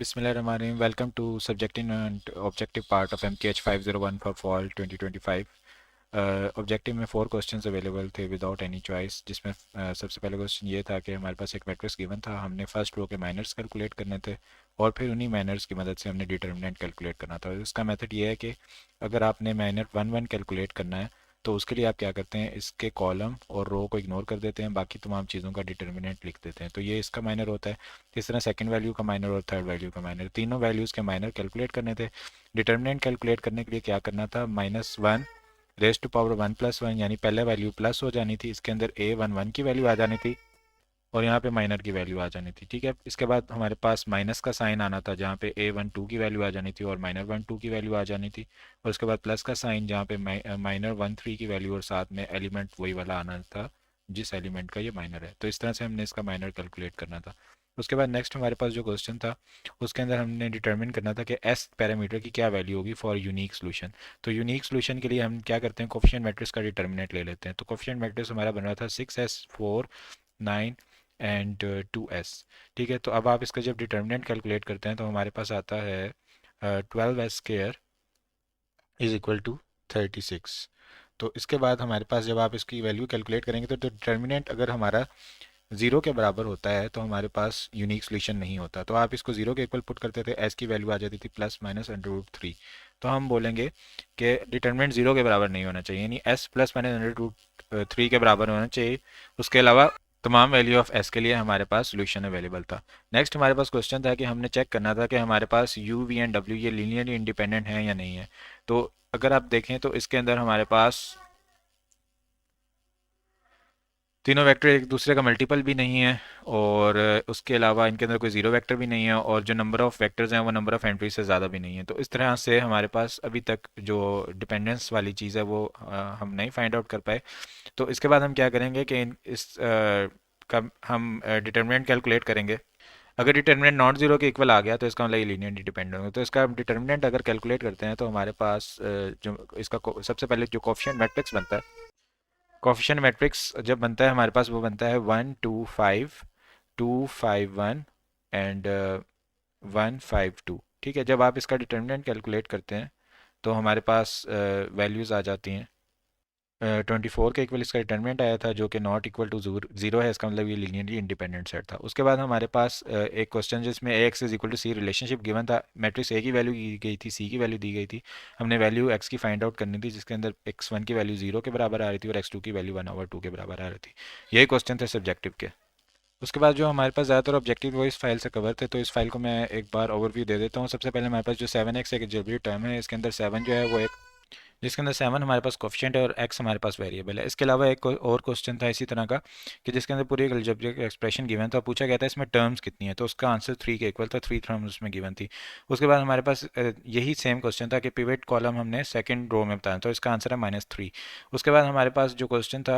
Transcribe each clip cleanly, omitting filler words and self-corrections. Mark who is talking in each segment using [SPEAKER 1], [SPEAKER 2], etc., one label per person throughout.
[SPEAKER 1] Bismillahirrahmanirrahim. Welcome to subjective and objective part of MKH 501 for fall 2025. Objective में 4 questions available थे without any choice, जिसमें सबसे पहला question ये था कि हमारे पास एक मैट्रिक्स गिवन था, हमने फर्स्ट रो के माइनर्स कैलकुलेट करने थे और फिर उन्हीं माइनर्स की मदद से हमने डिटर्मिनेंट कैलकुलेट करना था। इसका मेथड ये है कि अगर आपने माइनर 1 1 कैलकुलेट करना है तो उसके लिए आप क्या करते हैं, इसके कॉलम और रो को इग्नोर कर देते हैं, बाकी तमाम चीज़ों का डिटर्मिनेंट लिख देते हैं। तो ये इसका माइनर होता है। इस तरह सेकंड वैल्यू का माइनर और थर्ड वैल्यू का माइनर, तीनों वैल्यूज़ के माइनर कैलकुलेट करने थे। डिटर्मिनेंट कैलकुलेट करने के लिए क्या करना था, -1 रेज टू पावर 1+1, यानी पहले वैल्यू प्लस हो जानी थी, इसके अंदर a11 की वैल्यू आ जानी थी और यहाँ पे माइनर की वैल्यू आ जानी थी। ठीक है, इसके बाद हमारे पास माइनस का साइन आना था जहाँ पे a12 की वैल्यू आ जानी थी और -12 की वैल्यू आ जानी थी, और उसके बाद प्लस का साइन जहाँ पे -13 की वैल्यू और साथ में एलिमेंट वही वाला आना था जिस एलिमेंट का ये माइनर है। तो इस तरह से हमने इसका माइनर कैलकुलेट करना था। उसके बाद नेक्स्ट हमारे पास जो क्वेश्चन था उसके अंदर हमने डिटरमिन करना था कि एस पैरामीटर की क्या वैल्यू होगी फॉर यूनिक सोल्यूशन। तो यूनिक सोल्यूशन के लिए हम क्या करते हैं, कोफिशिएंट मैट्रिक्स का डिटर्मिनेंट ले लेते हैं। तो कोफिशिएंट मैट्रिक्स हमारा बन रहा था 6s 4 9 एंड 2s। ठीक है, तो अब आप इसका जब डिटर्मिनेंट कैलकुलेट करते हैं तो हमारे पास आता है 12s² इज इक्वल टू 36। तो इसके बाद हमारे पास जब आप इसकी वैल्यू कैलकुलेट करेंगे तो डिटर्मिनेंट अगर हमारा जीरो के बराबर होता है तो हमारे पास यूनिक सोल्यूशन नहीं होता। तो आप इसको जीरो के इक्वल पुट करते थे, एस की वैल्यू आ जाती थी +-√3। तो हम बोलेंगे कि डिटर्मिनेंट जीरो के बराबर नहीं होना चाहिए, यानी एस +-√3 के बराबर होना चाहिए। उसके अलावा तमाम वैल्यू ऑफ एस के लिए हमारे पास सोल्यूशन अवेलेबल था। नेक्स्ट हमारे पास क्वेश्चन था कि हमने चेक करना था कि हमारे पास यू वी एंड डब्ल्यू ये लीनियरली इंडिपेंडेंट हैं या नहीं है। तो अगर आप देखें तो इसके अंदर हमारे पास तीनों वेक्टर एक दूसरे का मल्टीपल भी नहीं है और उसके अलावा इनके अंदर कोई जीरो वेक्टर भी नहीं है, और जो नंबर ऑफ वेक्टर्स हैं वो नंबर ऑफ एंट्री से ज़्यादा भी नहीं है। तो इस तरह से हमारे पास अभी तक जो डिपेंडेंस वाली चीज़ है वो हम नहीं फाइंड आउट कर पाए। तो इसके बाद हम क्या करेंगे कि का हम डिटर्मिनेंट कैलकुलेट करेंगे। अगर डिटर्मिनेंट नॉट जीरो के इक्वल आ गया तो इसका मतलब ये लीनियरली डिपेंडेंट होगा। तो इसका डिटर्मिनेंट अगर कैलकुलेट करते हैं तो हमारे पास जो इसका सबसे पहले जो कोफिशिएंट मैट्रिक्स बनता है, कोफिशिएंट मैट्रिक्स जब बनता है हमारे पास वो बनता है 1 2 5 2 5 1 एंड 1 5 2। ठीक है, जब आप इसका डिटर्मिनेंट कैलकुलेट करते हैं तो हमारे पास वैल्यूज़ आ जाती हैं 24 के इक्वल इसका डिटर्मिनेंट आया था जो कि नॉट इक्वल टू जीरो है, इसका मतलब ये लीनियरली इंडिपेंडेंट सेट था। उसके बाद हमारे पास एक क्वेश्चन जिसमें A X is equal to C relationship given था, मैट्रिक्स ए की वैल्यू दी गई थी, सी की वैल्यू दी गई थी, हमने वैल्यू एक्स की फाइंड आउट करनी थी जिसके अंदर x1 की वैल्यू 0 के बराबर आ रही थी और x2 की वैल्यू 1/2 के बराबर आ रही थी। यही क्वेश्चन थे सब्जेक्टिव के। उसके बाद जो हमारे पास ज़्यादातर ऑब्जेक्टिव वो इस फाइल से कवर थे, तो इस फाइल को मैं एक बार ओवरव्यू दे देता हूँ। सबसे पहले हमारे पास जो 7x एक जबरी टर्म है, इसके अंदर 7 जो है वो एक, जिसके अंदर 7 हमारे पास कोफिशिएंट है और x हमारे पास वेरिएबल है। इसके अलावा एक और क्वेश्चन था इसी तरह का कि जिसके अंदर पूरी एक अलजेब्रिक एक्सप्रेशन गिवन था, पूछा गया था इसमें टर्म्स कितनी है, तो उसका आंसर 3 के इक्वल था, 3 टर्म्स उसमें गिवन थी। उसके बाद हमारे पास यही सेम क्वेश्चन था कि पिवट कॉलम हमने सेकंड रो में बताया, तो इसका आंसर है -3। उसके बाद हमारे पास जो क्वेश्चन था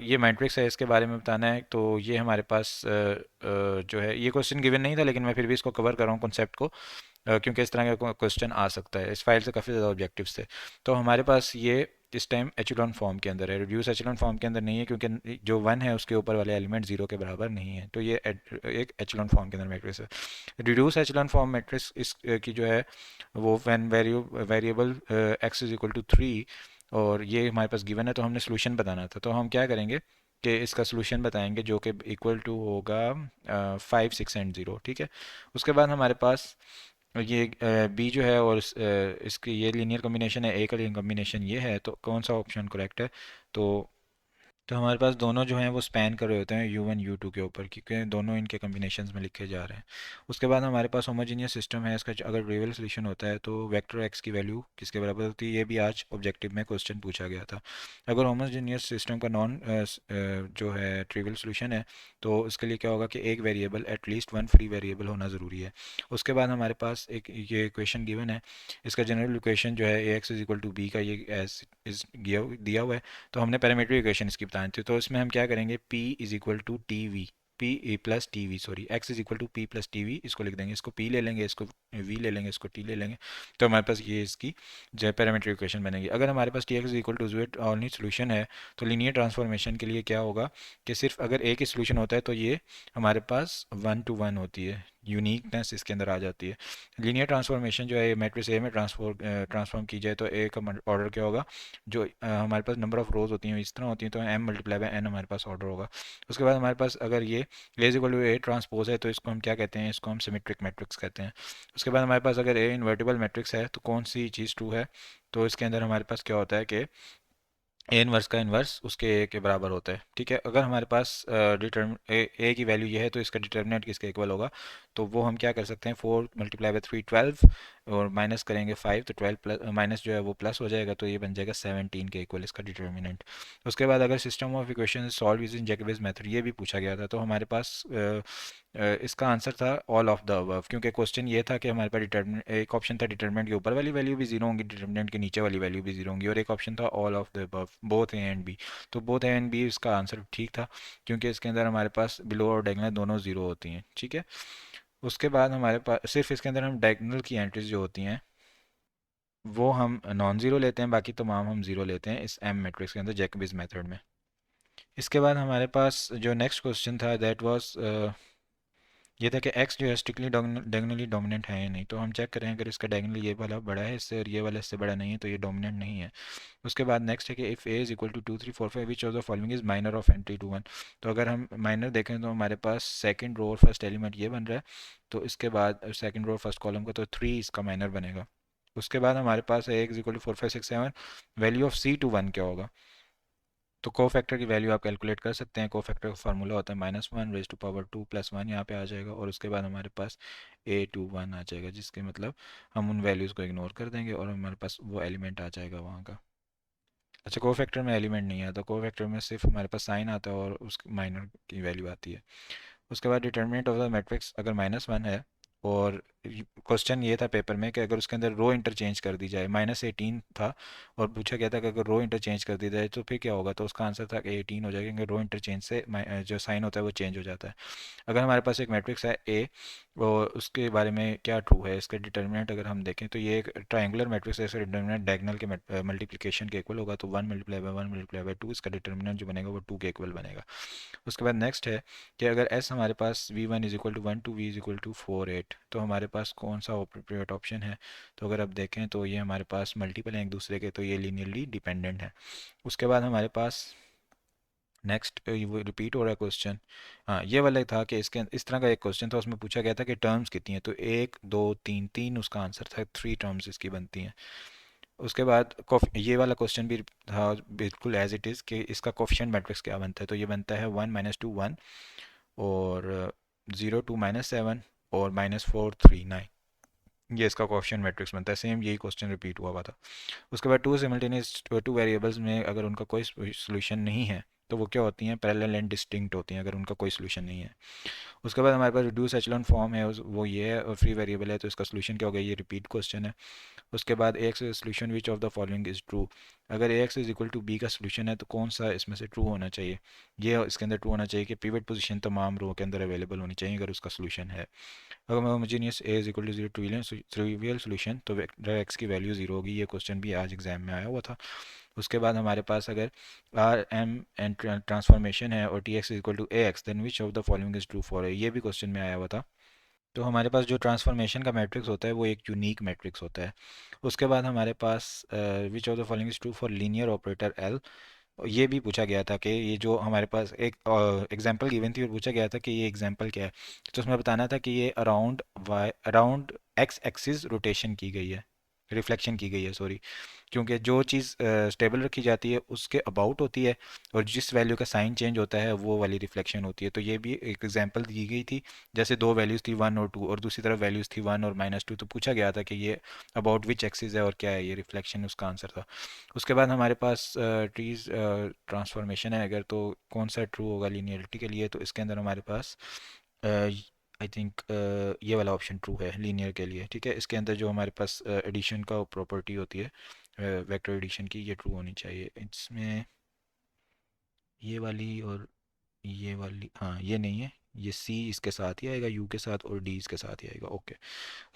[SPEAKER 1] ये मैट्रिक्स है, इसके बारे में बताना है। तो ये हमारे पास जो है ये क्वेश्चन गिवन नहीं था, लेकिन मैं फिर भी इसको कवर कर रहा हूँ कॉन्सेप्ट को, क्योंकि इस तरह का क्वेश्चन आ सकता है। इस फाइल से काफ़ी ज़्यादा ऑब्जेक्टिव्स थे। तो हमारे पास ये इस टाइम एचेलॉन फॉर्म के अंदर है, रिड्यूस एचेलॉन फॉर्म के अंदर नहीं है क्योंकि जो 1 है उसके ऊपर वाले एलिमेंट 0 के बराबर नहीं है। तो ये एक एचेलॉन फॉर्म के अंदर मैट्रिक्स है। रिड्यूस एचेलॉन फॉर्म मैट्रिक्स इस की जो है वो when variable x is equal to 3 और ये हमारे पास गिवन है, तो हमने सोल्यूशन बताना था। तो हम क्या करेंगे कि इसका सोल्यूशन बताएंगे जो कि इक्वल टू होगा 5 6 एंड 0। ठीक है, उसके बाद हमारे पास ये बी जो है और इसकी ये लीनियर कॉम्बिनेशन है, ए का लीनियर कॉम्बिनेशन ये है, तो कौन सा ऑप्शन करेक्ट है। तो हमारे पास दोनों जो हैं वो स्पैन कर रहे होते हैं u1 u2 के ऊपर, क्योंकि दोनों इनके कम्बिनेशंस में लिखे जा रहे हैं। उसके बाद हमारे पास होमोजीनियस सिस्टम है, इसका अगर ट्रिवियल सोल्यूशन होता है तो वेक्टर एक्स की वैल्यू किसके बराबर होती है, ये भी आज ऑब्जेक्टिव में क्वेश्चन पूछा गया था। अगर होमोजीनियस सिस्टम का नॉन जो है ट्रिवियल सोल्यूशन है तो इसके लिए क्या होगा कि एक variable at least one free variable होना ज़रूरी है। उसके बाद हमारे पास एक ये इक्वेशन गिवन है, इसका जनरल इक्वेशन जो है A X is equal to B का ये एज इज दिया हुआ है। तो हमने पैरामीट्रिक इक्वेशन इसकी बतानी थी, तो इसमें हम क्या करेंगे, p is equal to t v, p plus t v sorry x is equal to p plus t v, इसको लिख देंगे, इसको p ले लेंगे, इसको v ले लेंगे, इसको t ले लेंगे। तो हमारे पास ये इसकी जो है पैरामीट्रिक इक्वेशन बनेगी। अगर हमारे पास T x is equal to Z only solution है तो लीनियर ट्रांसफॉर्मेशन के लिए क्या होगा कि सिर्फ अगर एक ही सोल्यूशन होता है तो ये हमारे पास 1 to 1 होती है, यूनिकनेस इसके अंदर आ जाती है। लीनियर ट्रांसफॉर्मेशन जो है मैट्रिक्स ए में ट्रांसफॉर्म की जाए तो ए का ऑर्डर क्या होगा, जो हमारे पास नंबर ऑफ रोज होती हैं इस तरह होती हैं, तो एम मल्टीप्लाई बाय एन हमारे पास ऑर्डर होगा। उसके बाद हमारे पास अगर ये A is equal to A transpose है तो इसको हम क्या कहते हैं, इसको हम सिमेट्रिक मैट्रिक्स कहते हैं। उसके बाद हमारे पास अगर ए इन्वर्टिबल मैट्रिक्स है तो कौन सी चीज़ ट्रू है, तो इसके अंदर हमारे पास क्या होता है कि ए इनवर्स का इन्वर्स उसके ए के बराबर होता है। ठीक है, अगर हमारे पास डिटर्म ए की वैल्यू ये है तो इसका डिटर्मिनेंट किसके इक्वल होगा, तो वो हम क्या कर सकते हैं, 4 मल्टीप्लाई बाई 3 12 और माइनस करेंगे 5 तो 12 प्लस माइनस जो है वो प्लस हो जाएगा, तो ये बन जाएगा 17 के इक्वल इसका डिटर्मिनेंट। उसके बाद अगर system of equation solve using Jacobian method ये भी पूछा गया था, तो हमारे पास इसका आंसर था ऑल ऑफ द अबव, क्योंकि क्वेश्चन ये था कि हमारे पास डिटर्मिनेंट, एक ऑप्शन था डिटर्मिनेंट के ऊपर वाली वैल्यू भी जीरो होंगी, डिटर्मिनेंट के नीचे वाली वैल्यू भी जीरो होंगी, और एक ऑप्शन था all of the above both a and b. तो बोथ ए एंड बी इसका आंसर ठीक था, क्योंकि इसके अंदर हमारे पास बिलो और डायगोनल दोनों जीरो होती हैं। ठीक है, उसके बाद हमारे पास सिर्फ इसके अंदर हम डायगोनल की एंट्रीज जो होती हैं वो हम नॉन ज़ीरो लेते हैं, बाकी तमाम हम ज़ीरो लेते हैं इस एम मैट्रिक्स के अंदर जैकोबियन मेथड में। इसके बाद हमारे पास जो नेक्स्ट क्वेश्चन था दैट वाज ये था कि x जो है स्ट्रिक्टली डायगोनली डोमिनेंट है या नहीं, तो हम चेक करें अगर इसका डायगोनली ये वाला बड़ा है इससे और ये वाला इससे बड़ा नहीं है तो ये डोमिनेंट नहीं है। उसके बाद नेक्स्ट है कि if a is equal to 2 3 4 5 which of the following is minor of entry two one. तो अगर हम माइनर देखें तो हमारे पास सेकंड रो और फर्स्ट एलिमेंट ये बन रहा है, तो इसके बाद सेकंड रो और फर्स्ट कॉलम का तो 3 इसका माइनर बनेगा। उसके बाद हमारे पास है is equal to 4 5 6 7, value of c two one क्या होगा, तो को फैक्टर की वैल्यू आप कैलकुलेट कर सकते हैं। को फैक्टर का फार्मूला होता है -1 रेज टू पावर 2 प्लस 1 यहाँ पे आ जाएगा, और उसके बाद हमारे पास A21 आ जाएगा, जिसके मतलब हम उन वैल्यूज़ को इग्नोर कर देंगे और हमारे पास वो एलिमेंट आ जाएगा वहाँ का। अच्छा, को फैक्टर में एलिमेंट नहीं आता, को फैक्टर में सिर्फ हमारे पास साइन आता है और उस माइनर की वैल्यू आती है। उसके बाद डिटर्मिनेंट ऑफ द मैट्रिक्स अगर -1 है, और क्वेश्चन ये था पेपर में कि अगर उसके अंदर रो इंटरचेंज कर दी जाए, -18 था और पूछा गया था कि अगर रो इंटरचेंज कर दी जाए तो फिर क्या होगा, तो उसका आंसर था कि 18 हो जाएगा, क्योंकि रो इंटरचेंज से जो साइन होता है वो चेंज हो जाता है। अगर हमारे पास एक मैट्रिक्स है ए और उसके बारे में क्या ट्रू है, इसका डिटर्मिनेंट अगर हम देखें तो ये एक ट्रायंगुलर मैट्रिक्स है, इसका डिटर्मिनेंट डायगोनल के मल्टीप्लिकेशन के इक्वल होगा, तो 1 मल्टीप्लाई बाय 1 मल्टीप्लाई बाय 2 इसका डिटर्मिनेंट जो बनेगा वो 2 के इक्वल बनेगा। उसके बाद नेक्स्ट है कि अगर एस हमारे पास v1 is equal to 1 two v is equal to 4 8, तो हमारे पास कौन सा अप्रोप्रिएट ऑप्शन है, तो अगर आप देखें तो ये हमारे पास मल्टीपल हैं एक दूसरे के, तो ये लीनियरली डिपेंडेंट है। उसके बाद हमारे पास नेक्स्ट वो रिपीट हो रहा है क्वेश्चन, हाँ ये वाला था कि इसके इस तरह का एक क्वेश्चन था, उसमें पूछा गया था कि टर्म्स कितनी है, तो एक दो तीन, तीन उसका आंसर था, 3 टर्म्स इसकी बनती हैं। उसके बाद ये वाला क्वेश्चन भी था बिल्कुल एज इट इज़ कि इसका कोफिशिएंट मैट्रिक्स क्या बनता है, तो ये बनता है 1 -2 1 और 0 2 -7 और -4 3 9, ये इसका कोफिशिएंट मैट्रिक्स बनता है। सेम यही क्वेश्चन रिपीट हुआ था। उसके बाद टू सिमिल्टेनियस टू वेरिएबल्स में अगर उनका कोई सोल्यूशन नहीं है तो वो क्या होती हैं, पैरेलल एंड डिस्टिंक्ट होती हैं अगर उनका कोई सोल्यूशन नहीं है। उसके बाद हमारे पास रिड्यूस एचेलॉन फॉर्म है वो ये है, और फ्री वेरिएबल है तो इसका सोल्यूशन क्या होगा, ये रिपीट क्वेश्चन है। उसके बाद A X solution which of the following is true, अगर A X is equal to B का सोल्यूशन है तो कौन सा इसमें से ट्रू होना चाहिए, ये इसके अंदर ट्रू होना चाहिए कि पिवट पोजीशन तमाम रो के अंदर अवेलेबल होनी चाहिए अगर उसका सोल्यूशन है। अगर homogeneous a is equal to 0 trivial solution तो वेक्टर एक्स की वैल्यू 0 होगी, ये क्वेश्चन भी आज एग्जाम में आया हुआ था। उसके बाद हमारे पास अगर आर एम एंड ट्रांसफॉर्मेशन है और t x is equal to a x then which of the following is true for a, ये भी क्वेश्चन में आया हुआ था। तो हमारे पास जो ट्रांसफॉर्मेशन का मैट्रिक्स होता है वो एक यूनिक मैट्रिक्स होता है। उसके बाद हमारे पास which of the following is true for linear operator L, ये भी पूछा गया था कि ये जो हमारे पास एक एग्जांपल गिवन थी और पूछा गया था कि ये एग्जांपल क्या है, तो उसमें बताना था कि ये अराउंड एक्स एक्सिस रोटेशन की गई है, रिफ्लेक्शन की गई है सॉरी, क्योंकि जो चीज़ स्टेबल रखी जाती है उसके अबाउट होती है और जिस वैल्यू का साइन चेंज होता है वो वाली रिफ्लेक्शन होती है। तो ये भी एक एग्जांपल दी गई थी, जैसे दो वैल्यूज़ थी 1 और 2 और दूसरी तरफ वैल्यूज़ थी 1 और -2, तो पूछा गया था कि ये अबाउट विच एक्सिस है और क्या है ये रिफ्लेक्शन, उसका आंसर था। उसके बाद हमारे पास ट्रीज ट्रांसफॉर्मेशन है अगर, तो कौन सा ट्रू होगा लीनियरिटी के लिए, तो इसके अंदर हमारे पास आई थिंक ये वाला ऑप्शन ट्रू है लीनियर के लिए। ठीक है, इसके अंदर जो हमारे पास एडिशन का प्रॉपर्टी होती है वेक्टर एडिशन की, ये ट्रू होनी चाहिए। इसमें ये वाली और ये वाली, हाँ ये नहीं है, ये सी इसके साथ ही आएगा यू के साथ और डी इसके साथ ही आएगा। ओके।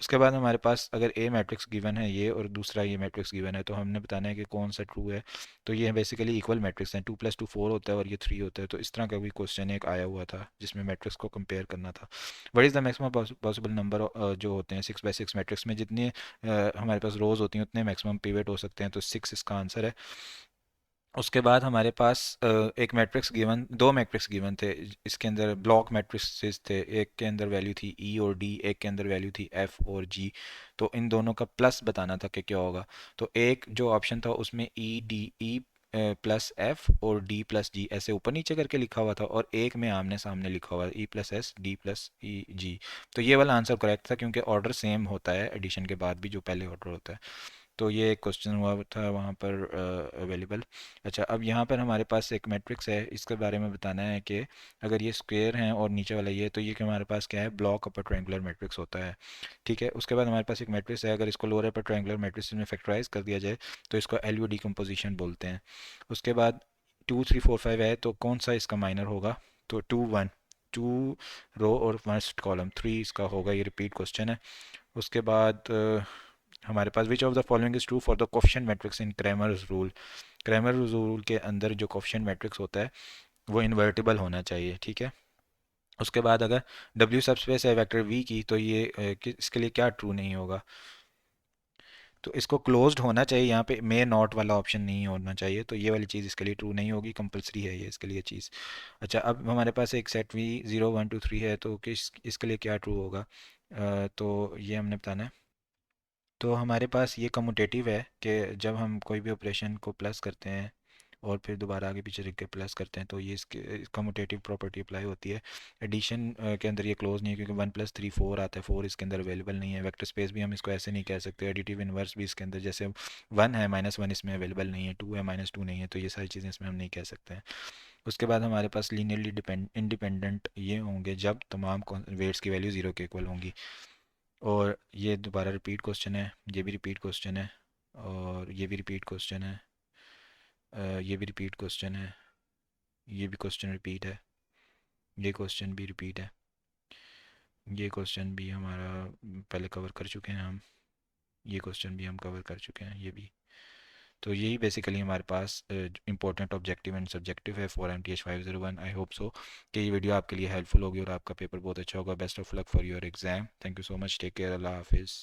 [SPEAKER 1] उसके बाद हमारे पास अगर ए मैट्रिक्स गिवन है ये और दूसरा ये मैट्रिक्स गिवन है तो हमने बताना है कि कौन सा ट्रू है। तो ये बेसिकली इक्वल मैट्रिक्स हैं, 2+2 4 होता है और ये 3 होता है। तो इस तरह का भी क्वेश्चन एक आया हुआ था जिसमें मैट्रिक्स को कंपेयर करना था। What is the maximum possible number जो होते हैं 6x6 मैट्रिक्स में, जितने हमारे पास रोज होती हैं उतने मैक्सिमम पिवट हो सकते हैं, तो 6 इसका आंसर है। उसके बाद हमारे पास एक मैट्रिक्स गिवन, दो मैट्रिक्स गिवन थे, इसके अंदर ब्लॉक मैट्रिक्स थे। एक के अंदर वैल्यू थी ई और डी, एक के अंदर वैल्यू थी एफ और जी। तो इन दोनों का प्लस बताना था कि क्या होगा। तो एक जो ऑप्शन था उसमें ई प्लस एफ और डी प्लस जी ऐसे ऊपर नीचे करके लिखा हुआ था, और एक में आमने सामने लिखा हुआ E plus S D plus E G. तो ये वाला आंसर करेक्ट था क्योंकि ऑर्डर सेम होता है एडिशन के बाद भी जो पहले ऑर्डर होता है। तो ये एक क्वेश्चन हुआ था वहाँ पर अवेलेबल। अच्छा, अब यहाँ पर हमारे पास एक मैट्रिक्स है, इसके बारे में बताना है कि अगर ये स्क्वायर है और नीचे वाला ये, तो ये कि हमारे पास क्या है, ब्लॉक अपर ट्रायंगुलर मैट्रिक्स होता है। ठीक है। उसके बाद हमारे पास एक मैट्रिक्स है, अगर इसको लोअर अपर ट्रायंगुलर मैट्रिक्स में फैक्टराइज कर दिया जाए तो इसको एलयू डिकम्पोजिशन बोलते हैं। उसके बाद 2 3 4 5 है, तो कौन सा इसका माइनर होगा, तो 2 1, 2 रो और फर्स्ट कॉलम 3 इसका होगा। ये रिपीट क्वेश्चन है। उसके बाद हमारे पास which of the following is true for the coefficient matrix in Cramer's rule. Cramer's rule के अंदर जो कोफिशिएंट मैट्रिक्स होता है वो इन्वर्टिबल होना चाहिए। ठीक है। उसके बाद अगर W सबस्पेस है वेक्टर V की, तो ये इसके लिए क्या ट्रू नहीं होगा, तो इसको क्लोज्ड होना चाहिए, यहाँ पे मे नॉट वाला ऑप्शन नहीं होना चाहिए। तो ये वाली चीज़ इसके लिए ट्रू नहीं होगी, कंपलसरी है ये इसके लिए चीज़। अच्छा, अब हमारे पास एक सेट V 0 1 2 3 है, तो किस इसके लिए क्या ट्रू होगा, तो ये हमने बताना है। तो हमारे पास ये कम्यूटेटिव है कि जब हम कोई भी ऑपरेशन को प्लस करते हैं और फिर दोबारा आगे पीछे रख के प्लस करते हैं तो ये इसके कम्यूटेटिव प्रॉपर्टी अप्लाई होती है। एडिशन के अंदर ये क्लोज नहीं है क्योंकि 1+3 4 आता है, 4 इसके अंदर अवेलेबल नहीं है। वेक्टर स्पेस भी हम इसको ऐसे नहीं कह सकते। एडिटिव इन्वर्स भी इसके अंदर, जैसे 1 है -1 इसमें अवेलेबल नहीं है, 2 है -2 नहीं है, तो ये सारी चीज़ें इसमें हम नहीं कह सकते हैं। उसके बाद हमारे पास लीनियरली इंडिपेंडेंट ये होंगे जब तमाम वेट्स की वैल्यू 0 के इक्वल होंगी। और ये दोबारा रिपीट क्वेश्चन है, ये भी रिपीट क्वेश्चन है, और ये भी रिपीट क्वेश्चन है, ये भी रिपीट क्वेश्चन है, ये भी क्वेश्चन रिपीट है, ये क्वेश्चन भी रिपीट है, ये क्वेश्चन भी हमारा पहले कवर कर चुके हैं हम, ये क्वेश्चन भी हम कवर कर चुके हैं, ये भी। तो यही बेसिकली हमारे पास इंपॉर्टेंट ऑब्जेक्टिव एंड सब्जेक्टिव है for MTH 501। I hope so कि ये वीडियो आपके लिए हेल्पफुल होगी और आपका पेपर बहुत अच्छा होगा। Best of luck for your exam. Thank you so much. Take care. अल्लाह हाफिज़।